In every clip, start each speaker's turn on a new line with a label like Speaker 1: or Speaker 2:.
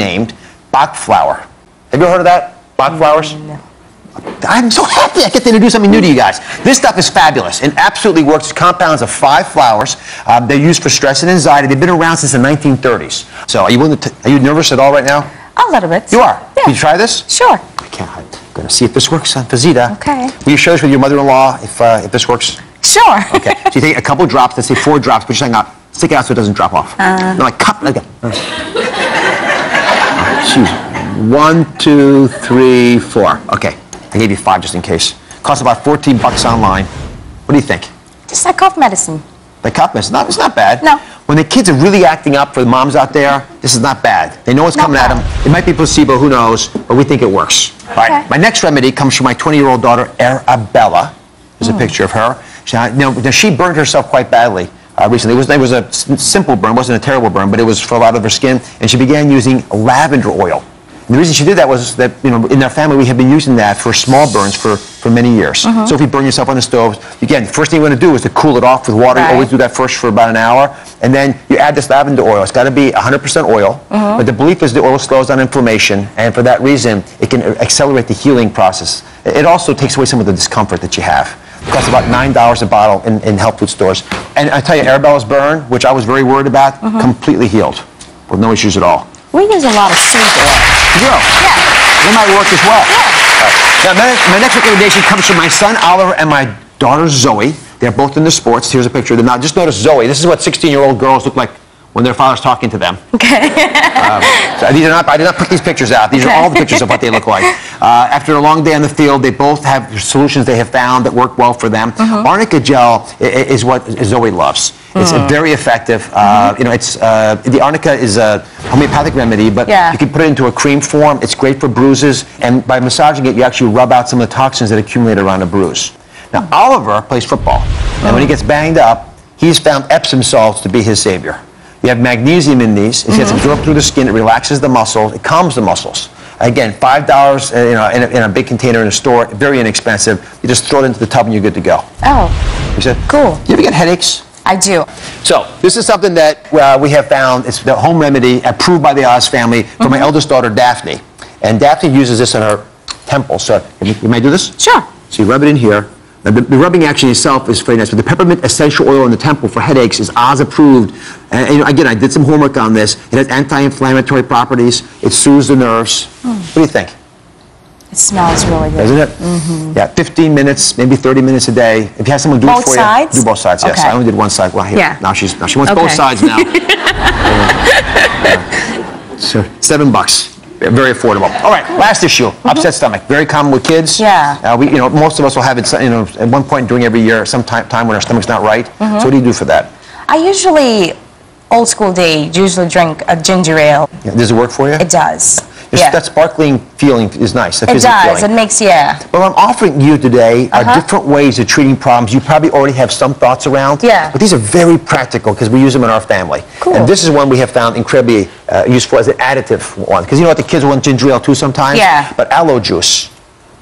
Speaker 1: named Bach flower. Have you ever heard of that? Bach flowers?
Speaker 2: No.
Speaker 1: I'm so happy I get to introduce something new to you guys. This stuff is fabulous and absolutely works. It's compounds of 5 flowers. They're used for stress and anxiety. They've been around since the 1930s. So are you willing to, are you nervous at all right now?
Speaker 2: A little bit.
Speaker 1: You are?
Speaker 2: Yeah.
Speaker 1: Can you try this?
Speaker 2: Sure.
Speaker 1: I can't. I'm going to see if this works on Fazita.
Speaker 2: Okay.
Speaker 1: Will you share this with your mother-in-law if this works?
Speaker 2: Sure.
Speaker 1: Okay. So you take a couple drops, let's say 4 drops, but you're stick it out so it doesn't drop off. No, like cup, like that. Jeez. 1, 2, 3, 4. Okay. I gave you 5 just in case. Costs about $14 online. What do you think?
Speaker 2: Just like cough medicine.
Speaker 1: Like cough medicine? No, it's not bad.
Speaker 2: No.
Speaker 1: When the kids are really acting up for the moms out there, this is not bad. They know what's coming at them. It might be placebo, who knows, but we think it works. All right. My next remedy comes from my 20-year-old daughter, Arabella. There's a picture of her. She burned herself quite badly recently. It was a simple burn, wasn't a terrible burn, but it was for a lot of her skin, and she began using lavender oil. And the reason she did that was that, in our family, we have been using that for small burns for many years. So if you burn yourself on the stove, again, the first thing you want to do is to cool it off with water. You always do that first for about an hour. And then you add this lavender oil. It's got to be 100% oil. But the belief is the oil slows down inflammation. And for that reason, it can accelerate the healing process. It also takes away some of the discomfort that you have. It costs about $9 a bottle in health food stores. And I tell you, Arabella's burn, which I was very worried about, completely healed with no issues at all.
Speaker 2: We use a lot of seed oil.
Speaker 1: You do?
Speaker 2: Yeah.
Speaker 1: That might work as well.
Speaker 2: Yeah.
Speaker 1: Now, my next recommendation comes from my son, Oliver, and my daughter, Zoe. They're both into sports. Here's a picture of them. Now, just notice Zoe. This is what 16-year-old girls look like when their father's talking to them.
Speaker 2: Okay.
Speaker 1: So I did not put these pictures out. These are all the pictures of what they look like. After a long day on the field, they both have solutions they have found that work well for them. Arnica gel is what Zoe loves. It's very effective. The arnica is a homeopathic remedy, but you can put it into a cream form. It's great for bruises, and by massaging it, you actually rub out some of the toxins that accumulate around a bruise. Now, Oliver plays football, and when he gets banged up, he's found Epsom salts to be his savior. You have magnesium in these. It gets absorbed through the skin. It relaxes the muscles. It calms the muscles. Again, $5 in a big container in a store. Very inexpensive. You just throw it into the tub and you're good to go.
Speaker 2: Oh,
Speaker 1: you said,
Speaker 2: cool.
Speaker 1: You ever get headaches?
Speaker 2: I do.
Speaker 1: So this is something that we have found. It's the home remedy approved by the Oz family for my eldest daughter, Daphne. And Daphne uses this on her temples. So you may do this?
Speaker 2: Sure.
Speaker 1: So you rub it in here. Now, the rubbing action itself is very nice, but the peppermint essential oil in the temple for headaches is Oz approved. And again, I did some homework on this. It has anti-inflammatory properties. It soothes the nerves. What do you think?
Speaker 2: It smells really good.
Speaker 1: Doesn't it? Yeah, 15 minutes, maybe 30 minutes a day. If you have someone do it for you.
Speaker 2: Both sides?
Speaker 1: Do both sides, yes.
Speaker 2: Okay.
Speaker 1: I only did one side. Well, here.
Speaker 2: Yeah.
Speaker 1: Now she wants both sides now. So $7. Very affordable. All right, last issue, upset stomach. Very common with kids.
Speaker 2: Yeah.
Speaker 1: Most of us will have it, at one point during every year, some time when our stomach's not right. So what do you do for that?
Speaker 2: I usually, old school day, usually drink a ginger ale.
Speaker 1: Yeah, does it work for you?
Speaker 2: It does.
Speaker 1: That sparkling feeling is nice.
Speaker 2: It does. It makes,
Speaker 1: But what I'm offering you today are different ways of treating problems you probably already have some thoughts around.
Speaker 2: Yeah.
Speaker 1: But these are very practical because we use them in our family.
Speaker 2: Cool.
Speaker 1: And this is one we have found incredibly useful as an additive one. Because you know what, the kids want ginger ale too sometimes.
Speaker 2: Yeah.
Speaker 1: But aloe juice.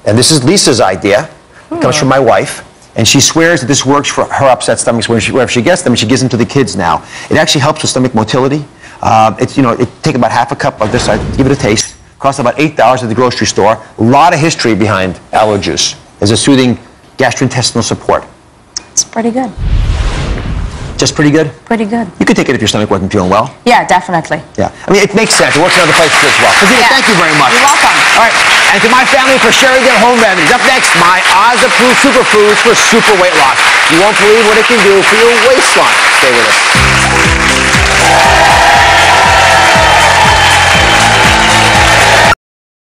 Speaker 1: And this is Lisa's idea. It comes from my wife. And she swears that this works for her upset stomachs wherever she gets them, and she gives them to the kids now. It actually helps with stomach motility. It take about half a cup of this. Give it a taste. Costs about $8 at the grocery store. A lot of history behind aloe juice as a soothing gastrointestinal support.
Speaker 2: It's pretty good.
Speaker 1: Just pretty good?
Speaker 2: Pretty good.
Speaker 1: You could take it if your stomach wasn't feeling well.
Speaker 2: Yeah, definitely.
Speaker 1: Yeah. I mean, it makes sense. It works in other places as well. Fazita, thank you very much.
Speaker 2: You're welcome.
Speaker 1: All right. And to my family for sharing their home remedies. Up next, my Oz-approved superfoods for super weight loss. You won't believe what it can do for your waistline. Stay with us.